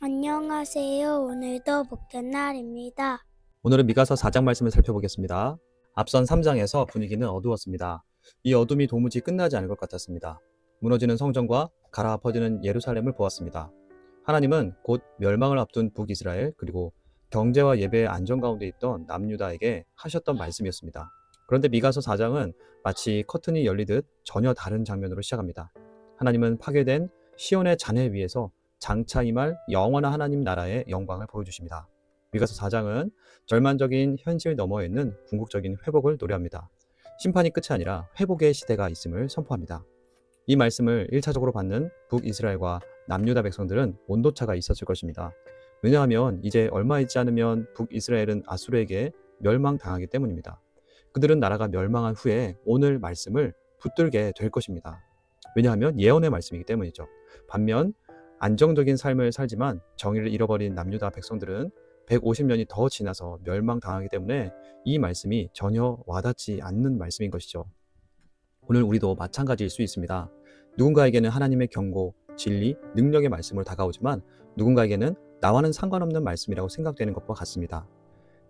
안녕하세요. 오늘도 복된 날입니다. 오늘은 미가서 4장 말씀을 살펴보겠습니다. 앞선 3장에서 분위기는 어두웠습니다. 이 어둠이 도무지 끝나지 않을 것 같았습니다. 무너지는 성전과 갈아엎어지는 예루살렘을 보았습니다. 하나님은 곧 멸망을 앞둔 북이스라엘 그리고 경제와 예배의 안정 가운데 있던 남유다에게 하셨던 말씀이었습니다. 그런데 미가서 4장은 마치 커튼이 열리듯 전혀 다른 장면으로 시작합니다. 하나님은 파괴된 시온의 잔해 위에서 장차 임할 영원한 하나님 나라의 영광을 보여주십니다. 미가서 4장은 절망적인 현실 너머에 있는 궁극적인 회복을 노래합니다. 심판이 끝이 아니라 회복의 시대가 있음을 선포합니다. 이 말씀을 1차적으로 받는 북이스라엘과 남유다 백성들은 온도차가 있었을 것입니다. 왜냐하면 이제 얼마 있지 않으면 북이스라엘은 아수르에게 멸망당하기 때문입니다. 그들은 나라가 멸망한 후에 오늘 말씀을 붙들게 될 것입니다. 왜냐하면 예언의 말씀이기 때문이죠. 반면 안정적인 삶을 살지만 정의를 잃어버린 남유다 백성들은 150년이 더 지나서 멸망당하기 때문에 이 말씀이 전혀 와닿지 않는 말씀인 것이죠. 오늘 우리도 마찬가지일 수 있습니다. 누군가에게는 하나님의 경고, 진리, 능력의 말씀으로 다가오지만 누군가에게는 나와는 상관없는 말씀이라고 생각되는 것과 같습니다.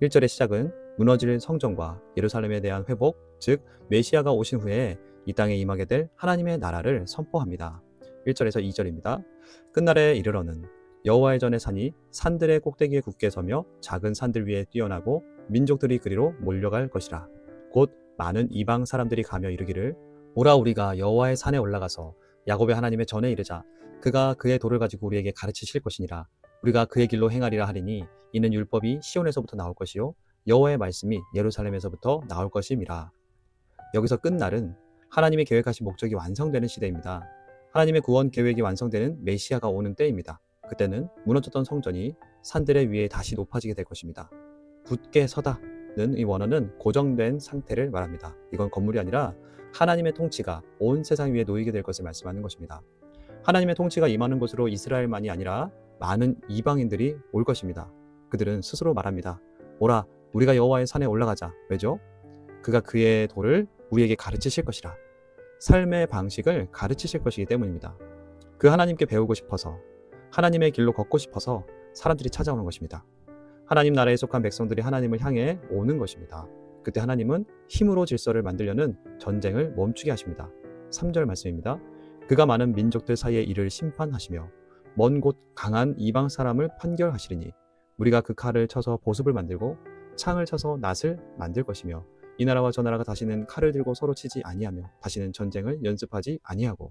1절의 시작은 무너질 성전과 예루살렘에 대한 회복, 즉 메시아가 오신 후에 이 땅에 임하게 될 하나님의 나라를 선포합니다. 1절에서 2절입니다. 끝날에 이르러는 여호와의 전의 산이 산들의 꼭대기에 굳게 서며 작은 산들 위에 뛰어나고 민족들이 그리로 몰려갈 것이라. 곧 많은 이방 사람들이 가며 이르기를 오라 우리가 여호와의 산에 올라가서 야곱의 하나님의 전에 이르자. 그가 그의 도를 가지고 우리에게 가르치실 것이니라. 우리가 그의 길로 행하리라 하리니 이는 율법이 시온에서부터 나올 것이요 여호와의 말씀이 예루살렘에서부터 나올 것임이라. 여기서 끝날은 하나님이 계획하신 목적이 완성되는 시대입니다. 하나님의 구원 계획이 완성되는 메시아가 오는 때입니다. 그때는 무너졌던 성전이 산들의 위에 다시 높아지게 될 것입니다. 굳게 서다는 이 원어는 고정된 상태를 말합니다. 이건 건물이 아니라 하나님의 통치가 온 세상 위에 놓이게 될 것을 말씀하는 것입니다. 하나님의 통치가 임하는 곳으로 이스라엘만이 아니라 많은 이방인들이 올 것입니다. 그들은 스스로 말합니다. 오라, 우리가 여호와의 산에 올라가자. 왜죠? 그가 그의 도를 우리에게 가르치실 것이라. 삶의 방식을 가르치실 것이기 때문입니다. 그 하나님께 배우고 싶어서, 하나님의 길로 걷고 싶어서 사람들이 찾아오는 것입니다. 하나님 나라에 속한 백성들이 하나님을 향해 오는 것입니다. 그때 하나님은 힘으로 질서를 만들려는 전쟁을 멈추게 하십니다. 3절 말씀입니다. 그가 많은 민족들 사이에 이를 심판하시며 먼 곳 강한 이방 사람을 판결하시리니 우리가 그 칼을 쳐서 보습을 만들고 창을 쳐서 낫을 만들 것이며 이 나라와 저 나라가 다시는 칼을 들고 서로 치지 아니하며 다시는 전쟁을 연습하지 아니하고.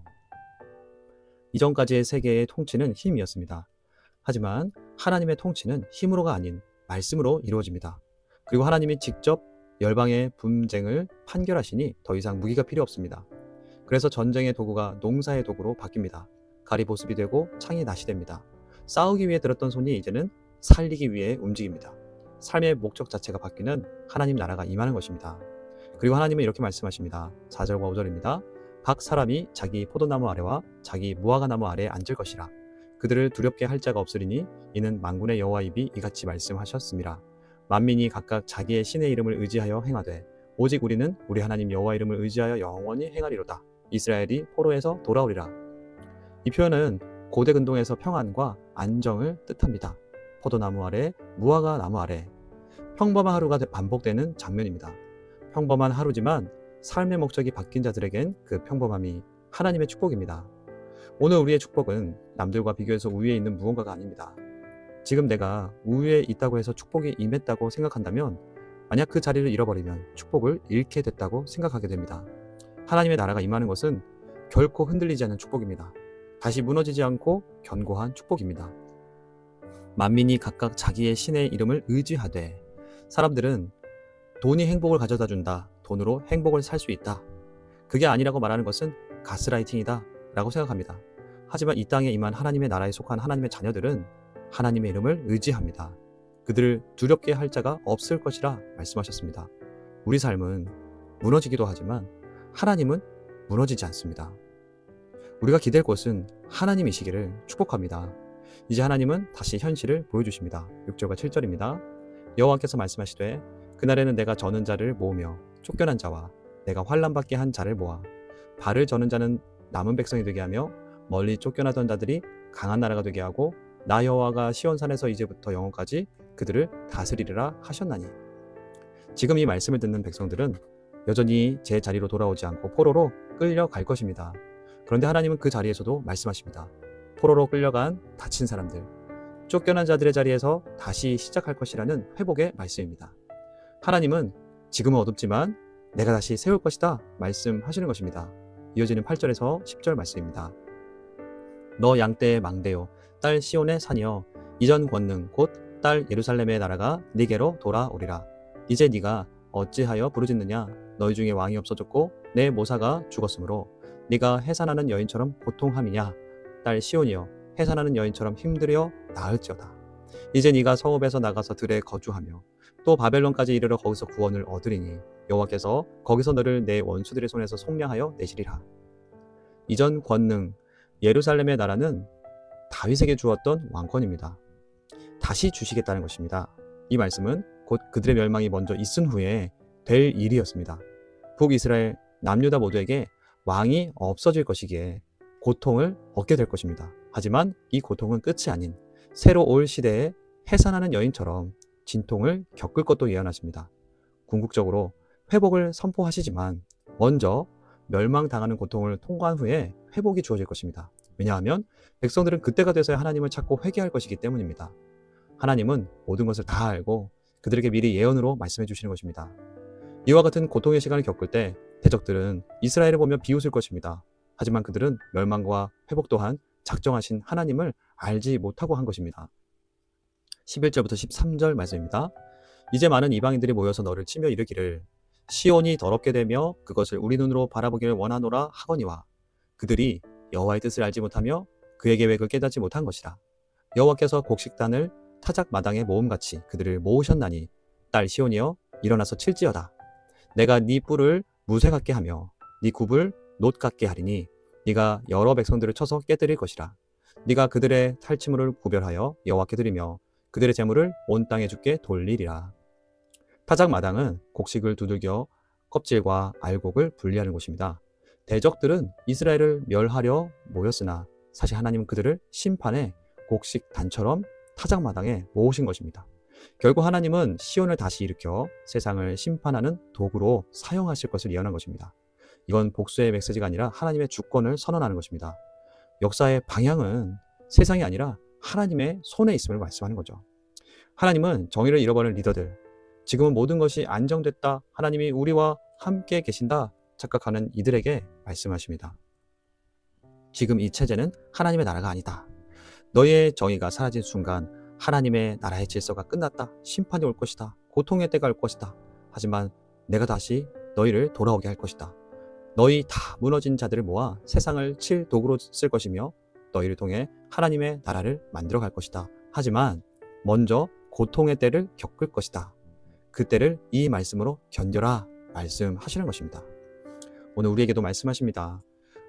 이전까지의 세계의 통치는 힘이었습니다. 하지만 하나님의 통치는 힘으로가 아닌 말씀으로 이루어집니다. 그리고 하나님이 직접 열방의 분쟁을 판결하시니 더 이상 무기가 필요 없습니다. 그래서 전쟁의 도구가 농사의 도구로 바뀝니다. 칼이 보습이 되고 창이 낫이 됩니다. 싸우기 위해 들었던 손이 이제는 살리기 위해 움직입니다. 삶의 목적 자체가 바뀌는 하나님 나라가 임하는 것입니다. 그리고 하나님은 이렇게 말씀하십니다. 4절과 5절입니다. 각 사람이 자기 포도나무 아래와 자기 무화과나무 아래에 앉을 것이라. 그들을 두렵게 할 자가 없으리니 이는 만군의 여호와 입이 이같이 말씀하셨습니다. 만민이 각각 자기의 신의 이름을 의지하여 행하되 오직 우리는 우리 하나님 여호와 이름을 의지하여 영원히 행하리로다. 이스라엘이 포로에서 돌아오리라. 이 표현은 고대 근동에서 평안과 안정을 뜻합니다. 포도나무 아래, 무화과 나무 아래. 평범한 하루가 반복되는 장면입니다. 평범한 하루지만 삶의 목적이 바뀐 자들에겐 그 평범함이 하나님의 축복입니다. 오늘 우리의 축복은 남들과 비교해서 우위에 있는 무언가가 아닙니다. 지금 내가 우위에 있다고 해서 축복이 임했다고 생각한다면 만약 그 자리를 잃어버리면 축복을 잃게 됐다고 생각하게 됩니다. 하나님의 나라가 임하는 것은 결코 흔들리지 않는 축복입니다. 다시 무너지지 않고 견고한 축복입니다. 만민이 각각 자기의 신의 이름을 의지하되 사람들은 돈이 행복을 가져다 준다. 돈으로 행복을 살 수 있다. 그게 아니라고 말하는 것은 가스라이팅이다 라고 생각합니다. 하지만 이 땅에 임한 하나님의 나라에 속한 하나님의 자녀들은 하나님의 이름을 의지합니다. 그들을 두렵게 할 자가 없을 것이라 말씀하셨습니다. 우리 삶은 무너지기도 하지만 하나님은 무너지지 않습니다. 우리가 기댈 곳은 하나님이시기를 축복합니다. 이제 하나님은 다시 현실을 보여주십니다. 6절과 7절입니다. 여호와께서 말씀하시되 그날에는 내가 저는 자를 모으며 쫓겨난 자와 내가 환난받게 한 자를 모아 발을 저는 자는 남은 백성이 되게 하며 멀리 쫓겨나던 자들이 강한 나라가 되게 하고 나 여호와가 시온산에서 이제부터 영원까지 그들을 다스리리라 하셨나니. 지금 이 말씀을 듣는 백성들은 여전히 제 자리로 돌아오지 않고 포로로 끌려갈 것입니다. 그런데 하나님은 그 자리에서도 말씀하십니다. 포로로 끌려간 다친 사람들, 쫓겨난 자들의 자리에서 다시 시작할 것이라는 회복의 말씀입니다. 하나님은 지금은 어둡지만 내가 다시 세울 것이다 말씀하시는 것입니다. 이어지는 8절에서 10절 말씀입니다. 너 양떼의 망대요 딸 시온의 산이여 이전 권능 곧 딸 예루살렘의 나라가 네게로 돌아오리라. 이제 네가 어찌하여 부르짖느냐. 너희 중에 왕이 없어졌고 내 모사가 죽었으므로 네가 해산하는 여인처럼 고통함이냐. 딸 시온이여 해산하는 여인처럼 힘들여 나을지어다. 이제 네가 성읍에서 나가서 들에 거주하며 또 바벨론까지 이르러 거기서 구원을 얻으리니 여호와께서 거기서 너를 내 원수들의 손에서 속량하여 내시리라. 이전 권능 예루살렘의 나라는 다윗에게 주었던 왕권입니다. 다시 주시겠다는 것입니다. 이 말씀은 곧 그들의 멸망이 먼저 있은 후에 될 일이었습니다. 북이스라엘 남유다 모두에게 왕이 없어질 것이기에 고통을 얻게 될 것입니다. 하지만 이 고통은 끝이 아닌 새로 올 시대에 해산하는 여인처럼 진통을 겪을 것도 예언하십니다. 궁극적으로 회복을 선포하시지만 먼저 멸망당하는 고통을 통과한 후에 회복이 주어질 것입니다. 왜냐하면 백성들은 그때가 돼서야 하나님을 찾고 회개할 것이기 때문입니다. 하나님은 모든 것을 다 알고 그들에게 미리 예언으로 말씀해 주시는 것입니다. 이와 같은 고통의 시간을 겪을 때 대적들은 이스라엘을 보며 비웃을 것입니다. 하지만 그들은 멸망과 회복 또한 작정하신 하나님을 알지 못하고 한 것입니다. 11절부터 13절 말씀입니다. 이제 많은 이방인들이 모여서 너를 치며 이르기를 시온이 더럽게 되며 그것을 우리 눈으로 바라보기를 원하노라 하거니와 그들이 여호와의 뜻을 알지 못하며 그의 계획을 깨닫지 못한 것이라. 여호와께서 곡식단을 타작 마당에 모음같이 그들을 모으셨나니 딸 시온이여 일어나서 칠지어다. 내가 네 뿔을 무쇠 같게 하며 네 굽을 놋 같게 하리니 네가 여러 백성들을 쳐서 깨뜨릴 것이라. 네가 그들의 탈취물을 구별하여 여호와께 드리며 그들의 재물을 온 땅에 주께 돌리리라. 타작 마당은 곡식을 두들겨 껍질과 알곡을 분리하는 곳입니다. 대적들은 이스라엘을 멸하려 모였으나 사실 하나님은 그들을 심판의 곡식단처럼 타작 마당에 모으신 것입니다. 결국 하나님은 시온을 다시 일으켜 세상을 심판하는 도구로 사용하실 것을 예언한 것입니다. 이건 복수의 메시지가 아니라 하나님의 주권을 선언하는 것입니다. 역사의 방향은 세상이 아니라 하나님의 손에 있음을 말씀하는 거죠. 하나님은 정의를 잃어버린 리더들, 지금은 모든 것이 안정됐다, 하나님이 우리와 함께 계신다 착각하는 이들에게 말씀하십니다. 지금 이 체제는 하나님의 나라가 아니다. 너의 정의가 사라진 순간 하나님의 나라의 질서가 끝났다. 심판이 올 것이다. 고통의 때가 올 것이다. 하지만 내가 다시 너희를 돌아오게 할 것이다. 너희 다 무너진 자들을 모아 세상을 칠 도구로 쓸 것이며 너희를 통해 하나님의 나라를 만들어 갈 것이다. 하지만 먼저 고통의 때를 겪을 것이다. 그 때를 이 말씀으로 견뎌라 말씀하시는 것입니다. 오늘 우리에게도 말씀하십니다.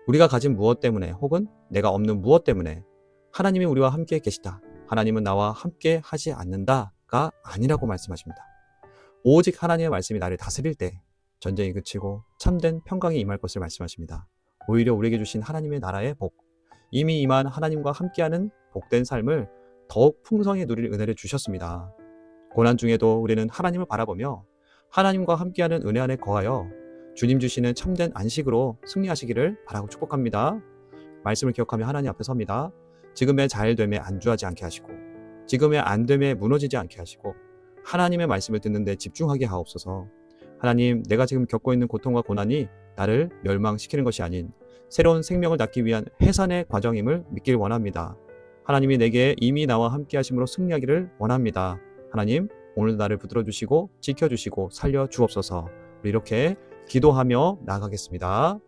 우리가 가진 무엇 때문에 혹은 내가 없는 무엇 때문에 하나님이 우리와 함께 계시다. 하나님은 나와 함께 하지 않는다가 아니라고 말씀하십니다. 오직 하나님의 말씀이 나를 다스릴 때 전쟁이 그치고 참된 평강이 임할 것을 말씀하십니다. 오히려 우리에게 주신 하나님의 나라의 복, 이미 임한 하나님과 함께하는 복된 삶을 더욱 풍성히 누릴 은혜를 주셨습니다. 고난 중에도 우리는 하나님을 바라보며 하나님과 함께하는 은혜 안에 거하여 주님 주시는 참된 안식으로 승리하시기를 바라고 축복합니다. 말씀을 기억하며 하나님 앞에 섭니다. 지금의 잘됨에 안주하지 않게 하시고 지금의 안됨에 무너지지 않게 하시고 하나님의 말씀을 듣는 데 집중하게 하옵소서. 하나님, 내가 지금 겪고 있는 고통과 고난이 나를 멸망시키는 것이 아닌 새로운 생명을 낳기 위한 해산의 과정임을 믿길 원합니다. 하나님이 내게 이미 나와 함께 하심으로 승리하기를 원합니다. 하나님, 오늘 나를 붙들어 주시고 지켜주시고 살려 주옵소서. 우리 이렇게 기도하며 나아가겠습니다.